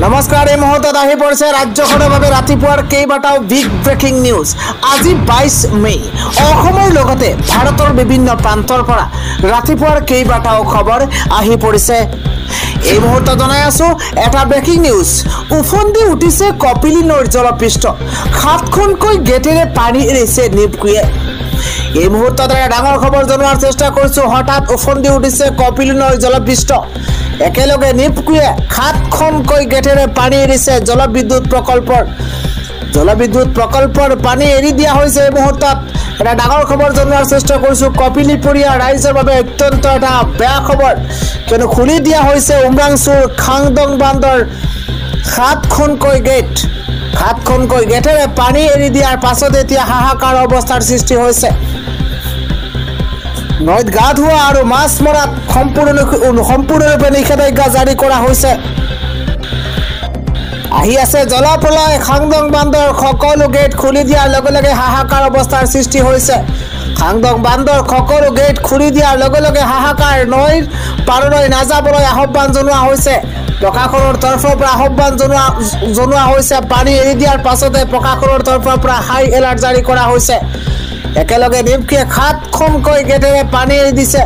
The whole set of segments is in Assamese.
নমস্কাৰ এই মুহূৰ্তত আহি পৰিছে ৰাজ্যখনৰ বাবে ৰাতিপুৱাৰ কেইবাটাও বিগ ব্ৰেকিং নিউজ। আজি 22 মে অসমৰ লগতে ভাৰতৰ বিভিন্ন প্ৰান্তৰ পৰা ৰাতিপুৱাৰ কেইবাটাও খবৰ আহি পৰিছে। এই মুহূৰ্তত জনাই আছো এটা ব্ৰেকিং নিউজ। উফন্দি উঠিছে কপিলী নৈৰ জলপৃষ্ঠ, 7খনকৈ গেটেৰে পানী এৰিছে নিপকুয়ে। এই মুহূৰ্তত এটা ডাঙৰ খবৰ জনোৱাৰ চেষ্টা কৰিছো। হঠাৎ উফন্দি উঠিছে কপিলী নৈৰ জলপৃষ্ঠ, একেলগে নিপকুয়ে 7খনকৈ গেটেৰে পানী এৰিছে জলবিদ্যুৎ প্ৰকল্পৰ পানী এৰি দিয়া হৈছে। এই মুহূৰ্তত এটা ডাঙৰ খবৰ জনোৱাৰ চেষ্টা কৰিছো। কপিলীপৰীয়া ৰাইজৰ বাবে অত্যন্ত এটা বেয়া খবৰ, কিয়নো খুলি দিয়া হৈছে উমৰাংচুৰ খাংদং বান্ধৰ 7খনকৈ গেটেৰে পানী এৰি দিয়াৰ পাছত এতিয়া হাহাকাৰ অৱস্থাৰ সৃষ্টি হৈছে। নৈত গা ধোৱা আৰু মাছ মৰাত সম্পূৰ্ণৰূপে নিষেধাজ্ঞা জাৰি কৰা হৈছে। আহি আছে জলপ্ৰলয়, খাংদং বান্ধৰ সকলো গেট খুলি দিয়াৰ লগে লগে হাহাকাৰ অৱস্থাৰ সৃষ্টি হৈছে। খাংদং বান্ধৰ সকলো গেট খুলি দিয়াৰ লগে লগে হাহাকাৰ, নৈৰ পাৰলৈ নাযাবলৈ আহ্বান জনোৱা হৈছে। প্ৰশাসনৰ তৰফৰ পৰা আহ্বান জনোৱা হৈছে। পানী এৰি দিয়াৰ পাছতে প্ৰশাসনৰ তৰফৰ পৰা হাই এলাৰ্ট জাৰি কৰা হৈছে। একেলগে নিপকুয়ে 7খনকৈ গেটেৰে পানী এৰি দিছে।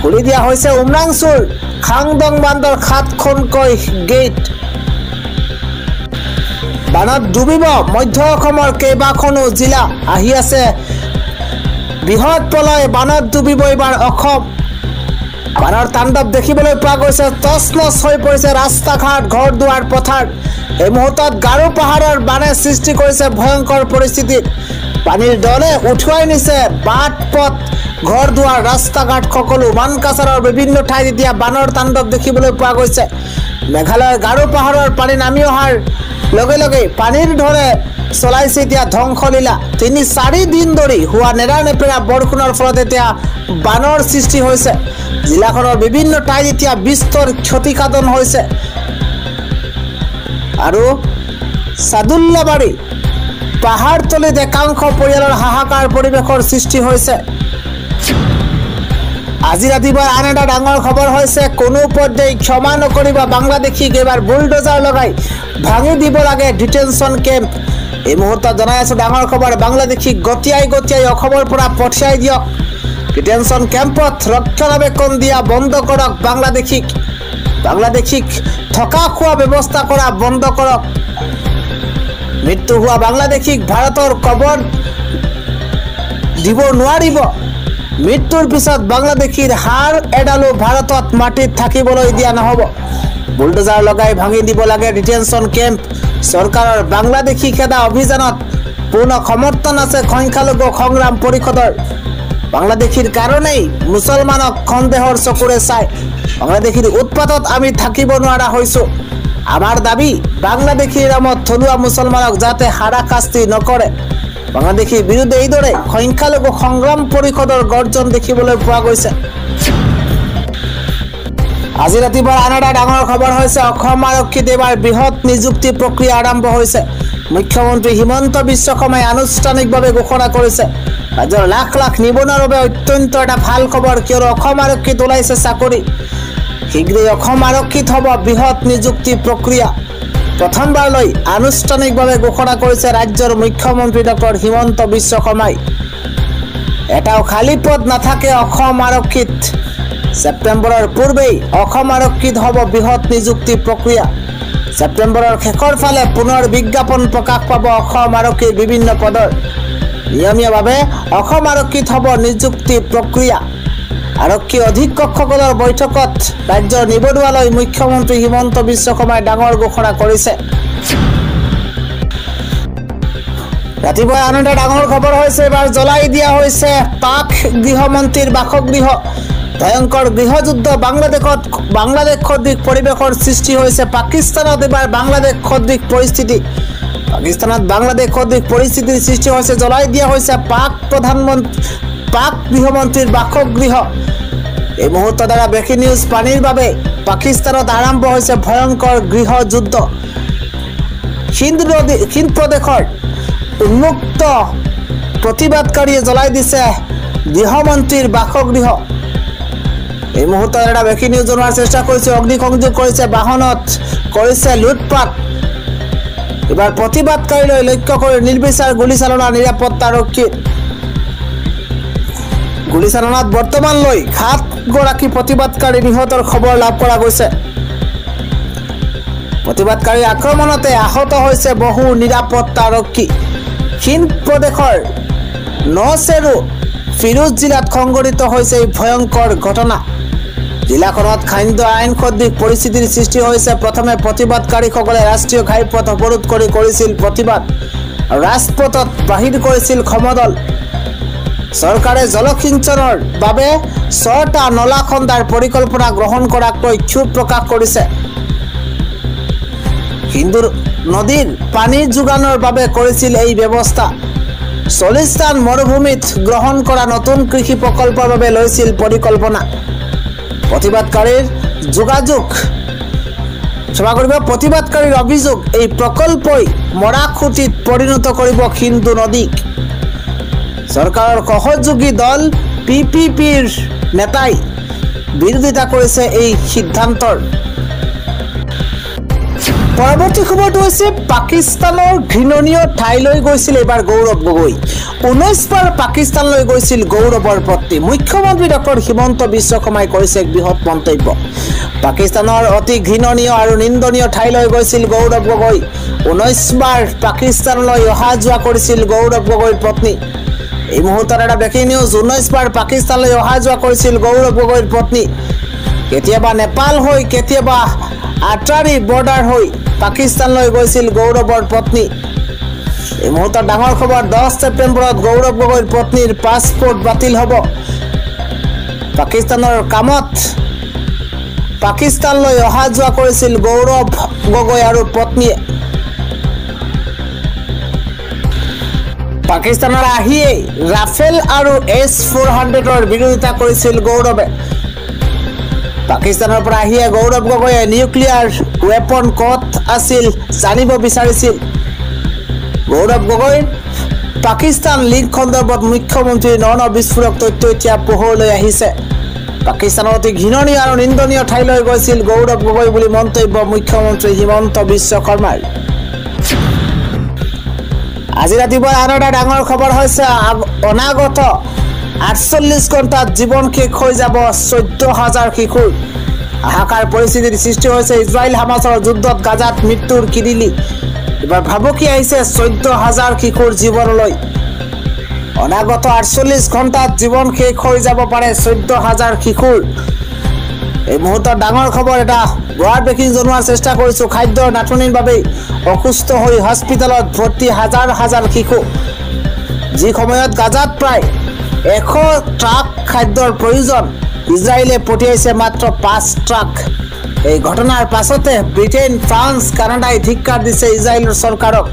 খুলি দিয়া হৈছে উমৰাংচুৰ খাংদং বান্ধৰ 7খনকৈ গেট। বানত ডুবিব মধ্য অসমৰ কেইবাখনো জিলা। আহি আছে বৃহৎ প্ৰলয়, বানত ডুবিব এইবাৰ অসম। বানৰ তাণ্ডৱ দেখিবলৈ পোৱা গৈছে। তছনছ হৈ পৰিছে ৰাস্তা ঘাট, ঘৰ দুৱাৰ, পথাৰ। এই মুহূৰ্তত গাৰো পাহাৰৰ বানে সৃষ্টি কৰিছে ভয়ংকৰ পৰিস্থিতি। পানীৰ দলে উঠুৱাই নিছে বাট পথ, ঘৰ দুৱাৰ, ৰাস্তা ঘাট সকলো। মানকাছাৰৰ বিভিন্ন ঠাইত এতিয়া বানৰ তাণ্ডৱ দেখিবলৈ পোৱা গৈছে। মেঘালয়ৰ গাৰো পাহাৰৰ পানী নামি অহাৰ লগে লগে পানীৰ ঢলে চলাইছে এতিয়া ধ্বংসলীলা। 3-4 দিন ধৰি হোৱা নেৰানেপেৰা বৰষুণৰ ফলত এতিয়া বানৰ সৃষ্টি হৈছে। জিলাখনৰ বিভিন্ন ঠাইত এতিয়া বিস্তৰ ক্ষতিসাধন হৈছে। আৰু চাদুল্লাবাৰী পাহাৰতলীত একাংশ পৰিয়ালৰ হাহাকাৰ পৰিৱেশৰ সৃষ্টি হৈছে। আজি ৰাতিপুৱা আন এটা ডাঙৰ খবৰ হৈছে, কোনো পৰ্যায় ক্ষমা নকৰিব বাংলাদেশীক এইবাৰ বুলডোজাৰ লগাই ভাঙি দিব লাগে ডিটেনশ্যন কেম্প। এই মুহূৰ্তত জনাই আছো ডাঙৰ খবৰ, বাংলাদেশীক গতিয়াই অসমৰ পৰা পঠিয়াই দিয়ক। ডিটেনশ্যন কেম্পত ৰক্ষণাবেক্ষণ দিয়া বন্ধ কৰক। বাংলাদেশীক থকা খোৱা ব্যৱস্থা কৰা বন্ধ কৰক। মৃত্যু হোৱা বাংলাদেশীক ভাৰতৰ কবৰ দিব নোৱাৰিব। মৃত্যুৰ পিছত বাংলাদেশীৰ হাড় এডালো ভাৰতত মাটিত থাকিবলৈ দিয়া নহ'ব। বুলডোজাৰ লগাই ভাঙি দিব লাগে ডিটেনশ্যন কেম্প। চৰকাৰৰ বাংলাদেশী খেদা অভিযানত পূৰ্ণ সমৰ্থন আছে সংখ্যালঘু সংগ্ৰাম পৰিষদৰ। বাংলাদেশীৰ কাৰণেই মুছলমানক সন্দেহৰ চকুৰে চাই। বাংলাদেশীৰ উৎপাতত আমি থাকিব নোৱাৰা হৈছোঁ। আমাৰ দাবী, বাংলাদেশীৰ নামত থলুৱা মুছলমানক যাতে হাৰাশাস্তি নকৰে। বাংলাদেশীৰ বিৰুদ্ধে এইদৰে সংখ্যালঘু সংগ্ৰাম পৰিষদৰ গৰ্জন দেখিবলৈ পোৱা গৈছে। আজি ৰাতিপুৱা আন এটা ডাঙৰ খবৰ হৈছে, অসম আৰক্ষীত এইবাৰ বৃহৎ নিযুক্তি প্ৰক্ৰিয়া আৰম্ভ হৈছে। মুখ্যমন্ত্ৰী হিমন্ত বিশ্ব শৰ্মাই আনুষ্ঠানিকভাৱে ঘোষণা কৰিছে। ৰাজ্যৰ লাখ লাখ নিবনুৱাৰ বাবে অত্যন্ত এটা ভাল খবৰ, কিয়নো অসম আৰক্ষীত ওলাইছে চাকৰি। শীঘ্ৰেই অসম আৰক্ষীত হ'ব বৃহৎ নিযুক্তি প্ৰক্ৰিয়া। প্ৰথমবাৰলৈ আনুষ্ঠানিকভাৱে ঘোষণা কৰিছে ৰাজ্যৰ মুখ্যমন্ত্ৰী ডক্টৰ হিমন্ত বিশ্ব শৰ্মাই। এটাও খালী পদ নাথাকে অসম আৰক্ষীত। ছেপ্টেম্বৰৰ পূৰ্বেই অসম আৰক্ষীত হ'ব বৃহৎ নিযুক্তি প্ৰক্ৰিয়া। ছেপ্টেম্বৰৰ শেষৰ ফালে পুনৰ বিজ্ঞাপন প্ৰকাশ পাব অসম আৰক্ষীৰ বিভিন্ন পদৰ। নিয়মীয়াভাৱে অসম আৰক্ষীত হ'ব নিযুক্তি প্ৰক্ৰিয়া। আৰক্ষী অধীক্ষকসকলৰ বৈঠকত ৰাজ্যৰ নিবনুৱালৈ মুখ্যমন্ত্ৰী হিমন্ত বিশ্ব শৰ্মাই ডাঙৰ ঘোষণা কৰিছে। ৰাতিপুৱা আন এটা ডাঙৰ খবৰ হৈছে, এইবাৰ জ্বলাই দিয়া হৈছে পাক গৃহমন্ত্ৰীৰ বাসগৃহ। ভয়ংকৰ গৃহযুদ্ধ বাংলাদেশ সদৃশ পৰিৱেশৰ সৃষ্টি হৈছে। পাকিস্তানত এইবাৰ বাংলাদেশ সদৃশ পৰিস্থিতিৰ সৃষ্টি হৈছে। জ্বলাই দিয়া হৈছে পাক গৃহমন্ত্ৰীৰ বাসগৃহ। এই মুহূৰ্তত এটা ব্ৰেকিং নিউজ, পানীৰ বাবে পাকিস্তানত আৰম্ভ হৈছে ভয়ংকৰ গৃহযুদ্ধ। সিন্ধ প্ৰদেশৰ উন্মুক্ত প্ৰতিবাদকাৰীয়ে জ্বলাই দিছে গৃহমন্ত্ৰীৰ বাসগৃহ। এই মুহূৰ্তত এটা ব্ৰেকিং নিউজ জনোৱাৰ চেষ্টা কৰিছে। অগ্নিসংযোগ কৰিছে বাহনত কৰিছে লুটপাট এবাৰ প্ৰতিবাদকাৰীলৈ লক্ষ্য কৰি নিৰ্বিচাৰ গুলীচালনা নিৰাপত্তাৰক্ষী গুলীচালনাত বৰ্তমানলৈ 7 গৰাকী প্ৰতিবাদকাৰী নিহতৰ খবৰ লাভ কৰা গৈছে প্ৰতিবাদকাৰীৰ আক্ৰমণতে আহত হৈছে বহু নিৰাপত্তাৰক্ষী হিন্দ প্ৰদেশৰ নচেৰু ফিৰোজ জিলাত সংঘটিত হৈছে এই ভয়ংকৰ ঘটনা জিলাখনত খাদ্য আইন সদৃশ পৰিস্থিতিৰ সৃষ্টি হৈছে প্ৰথমে প্ৰতিবাদকাৰীসকলে ৰাষ্ট্ৰীয় ঘাইপথ অৱৰোধ কৰি কৰিছিল প্ৰতিবাদ ৰাজপথত বাহিৰ কৰিছিল সমদল চৰকাৰে জলসিঞ্চনৰ বাবে 6টা নলা খন্দাৰ পৰিকল্পনা গ্ৰহণ কৰাকৈ ক্ষোভ প্ৰকাশ কৰিছে হিন্দু নদীৰ পানীৰ যোগানৰ বাবে কৰিছিল এই ব্যৱস্থা 40টান মৰুভূমিত গ্ৰহণ কৰা নতুন কৃষি প্ৰকল্পৰ বাবে লৈছিল পৰিকল্পনা প্ৰতিবাদকাৰীৰ প্ৰতিবাদকাৰীৰ অভিযোগ এই প্ৰকল্পই মৰাখুটিত পৰিণত কৰিব হিন্দু নদীক চৰকাৰৰ সহযোগী দল পিপিপিৰ নেতাই বিৰোধিতা কৰিছে এই সিদ্ধান্তৰ পৰৱৰ্তী খবৰটো হৈছে পাকিস্তানৰ ঘৃণনীয় ঠাইলৈ গৈছিল এবাৰ গৌৰৱ গগৈ 19 বাৰ পাকিস্তানলৈ গৈছিল গৌৰৱৰ পত্নী মুখ্যমন্ত্ৰী ডক্টৰ হিমন্ত বিশ্ব শৰ্মাই কৰিছে এক বৃহৎ মন্তব্য পাকিস্তানৰ অতি ঘৃণনীয় আৰু নিন্দনীয় ঠাইলৈ গৈছিল গৌৰৱ গগৈ 19 বাৰ পাকিস্তানলৈ অহা যোৱা কৰিছিল গৌৰৱ গগৈৰ পত্নী এই মুহূৰ্তত এটা ব্ৰেকিং নিউজ 19 বাৰ পাকিস্তানলৈ অহা যোৱা কৰিছিল গৌৰৱ গগৈৰ পত্নী কেতিয়াবা নেপাল হৈ কেতিয়াবা আটাৰী বৰ্ডাৰ হৈ পাকিস্তানলৈ গৈছিল গৌৰৱৰ পত্নী এই মুহূৰ্তত ডাঙৰ খবৰ 10 ছেপ্টেম্বৰত গৌৰৱ গগৈৰ পত্নীৰ পাছপোৰ্ট বাতিল হ'ব পাকিস্তানৰ কামত পাকিস্তানলৈ অহা যোৱা কৰিছিল গৌৰৱ গগৈ আৰু পত্নীয়ে পাকিস্তানৰ আহিয়ে ৰাফেল আৰু S-400ৰ বিৰোধিতা কৰিছিল গৌৰৱে পাকিস্তানৰ পৰা আহিয়ে গৌৰৱ গগৈয়ে নিউক্লিয়াৰ ৱেপন ক'ত আছিল জানিব বিচাৰিছিল গৌৰৱ গগৈৰ পাকিস্তান লিংক সন্দৰ্ভত মুখ্যমন্ত্ৰীৰ বিস্ফোৰক তথ্য এতিয়া পোহৰলৈ আহিছে পাকিস্তানৰ অতি ঘৃণনীয় আৰু নিন্দনীয় ঠাইলৈ গৈছিল গৌৰৱ গগৈ বুলি মন্তব্য মুখ্যমন্ত্ৰী হিমন্ত বিশ্ব শৰ্মাৰ আজি ৰাতিপুৱা আৰু এটা ডাঙৰ খবৰ হৈছে অনাগত 48 ঘণ্টাত জীৱন শেষ হৈ যাব 14000 শিশুৰ হাহাকাৰ পৰিস্থিতিৰ সৃষ্টি হৈছে ইজৰাইল হামাছৰ যুদ্ধত গাজাত মৃত্যুৰ কিৰিলি এবাৰ ভাবুকি আহিছে 14000 শিশুৰ জীৱনলৈ অনাগত 48 ঘণ্টাত জীৱন শেষ হৈ যাব পাৰে 14000 শিশুৰ এই মুহূৰ্তত ডাঙৰ খবৰ এটা ব্ৰড ব্ৰেকিং জনোৱাৰ চেষ্টা কৰিছো খাদ্যৰ নাটনিৰ বাবে অসুস্থ হৈ হস্পিটেলত ভৰ্তি হাজাৰ হাজাৰ শিশু যি সময়ত গাজাত প্ৰায় 100 ট্ৰাক খাদ্যৰ প্ৰয়োজন ইজৰাইলে পঠিয়াইছে মাত্ৰ 5 ট্ৰাক এই ঘটনাৰ পাছতে ব্ৰিটেইন ফ্ৰান্স কানাডাই ধিক্কাৰ দিছে ইজৰাইলৰ চৰকাৰক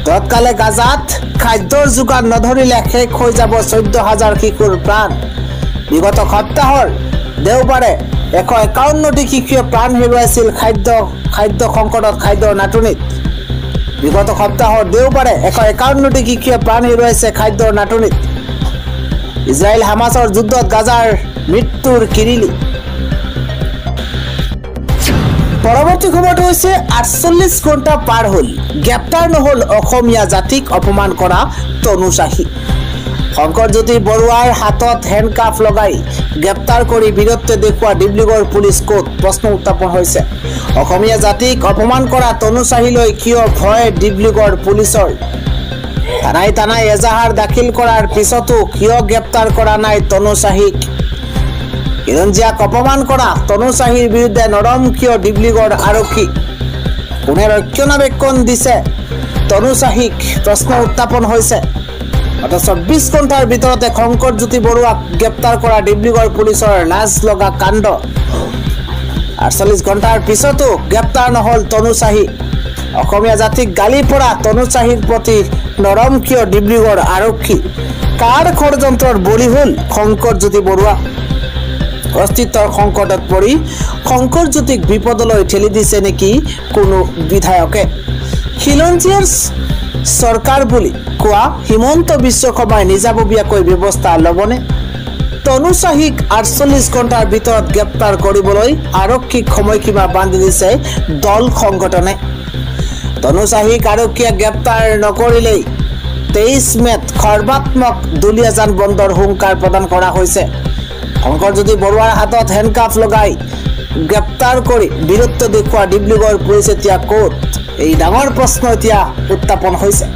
তৎকালে গাজাত খাদ্যৰ যোগান নধৰিলে শেষ হৈ যাব 14000 শিশুৰ প্ৰাণ বিগত সপ্তাহৰ দেওবাৰে 151টি শিশুৱে প্ৰাণ হেৰুৱাইছিল খাদ্য সংকটত খাদ্যৰ নাটনিত বিগত সপ্তাহৰ দেওবাৰে 151টি শিশুৱে প্ৰাণ হেৰুৱাইছে খাদ্যৰ নাটনিত ইজৰাইল হামাছৰ যুদ্ধত গাজাৰ মৃত্যুৰ কিৰিলি পৰৱৰ্তী খবৰটো হৈছে 48 ঘণ্টা পাৰ হ'ল গ্ৰেপ্তাৰ নহল অসমীয়া জাতিক অপমান কৰা তনু চাহি শংকৰজ্যোতি বৰুৱাৰ হাতত হেণ্ডকাফ লগাই গ্ৰেপ্তাৰ কৰি বীৰত্ব দেখুওৱা ডিব্ৰুগড় পুলিচ কোৰ্ট প্ৰশ্ন উত্থাপন হৈছে অসমীয়া জাতিক অপমান কৰা তনু চাহিলৈ কিয় ভয় ডিব্ৰুগড় পুলিচৰ থানাই এজাহাৰ দাখিল কৰাৰ পিছতো কিয় গ্ৰেপ্তাৰ কৰা নাই তনু চাহিক ইৰঞ্জিয়াক অপমান কৰা তনু চাহিৰ বিৰুদ্ধে নৰম কিয় ডিব্ৰুগড় আৰক্ষী কোনে ৰক্ষণাবেক্ষণ দিছে তনু চাহিক প্ৰশ্ন উত্থাপন হৈছে 24 ঘণ্টাৰ ভিতৰতে শংকৰজ্যোতি বৰুৱাক গ্ৰেপ্তাৰ কৰা ডিব্ৰুগড় পুলিচৰ লাজ লগা কাণ্ড 48 ঘণ্টাৰ পিছতো গ্ৰেপ্তাৰ নহল তনু চাহি অসমীয়া জাতিক গালি পৰা তনু চাহিৰ প্ৰতি নৰম কিয় ডিব্ৰুগড় আৰক্ষী কাৰ ষড়যন্ত্ৰৰ বলি হ'ল শংকৰজ্যোতি বৰুৱা অস্তিত্বৰ সংকটত পৰি শংকৰজ্যোতিক বিপদলৈ ঠেলি দিছে নেকি কোনো বিধায়কে খিলঞ্জীয়াৰ চৰকাৰ বুলি কোৱা হিমন্ত বিশ্ব শৰ্মাই নিজাববীয়াকৈ ব্যৱস্থা ল'বনে তনুচাহীক 48 ঘণ্টাৰ ভিতৰত গ্ৰেপ্তাৰ কৰিবলৈ আৰক্ষীক সময়সীমা বান্ধি দিছে দল সংগঠনে। তনুচাহীক আৰক্ষীয়ে গ্ৰেপ্তাৰ নকৰিলেই 23 মেত সৰ্বাত্মক দলীয় যান বন্ধৰ হুংকাৰ প্ৰদান কৰা হৈছে। শংকৰজ্যোতি বৰুৱাৰ হাতত হেণ্ডকাফ লগাই গ্ৰেপ্তাৰ কৰি বীৰত্ব দেখুওৱা ডিব্ৰুগড় পুলিচ এতিয়া ক'ত? এই ডাঙৰ প্ৰশ্ন এতিয়া উত্থাপন হৈছে।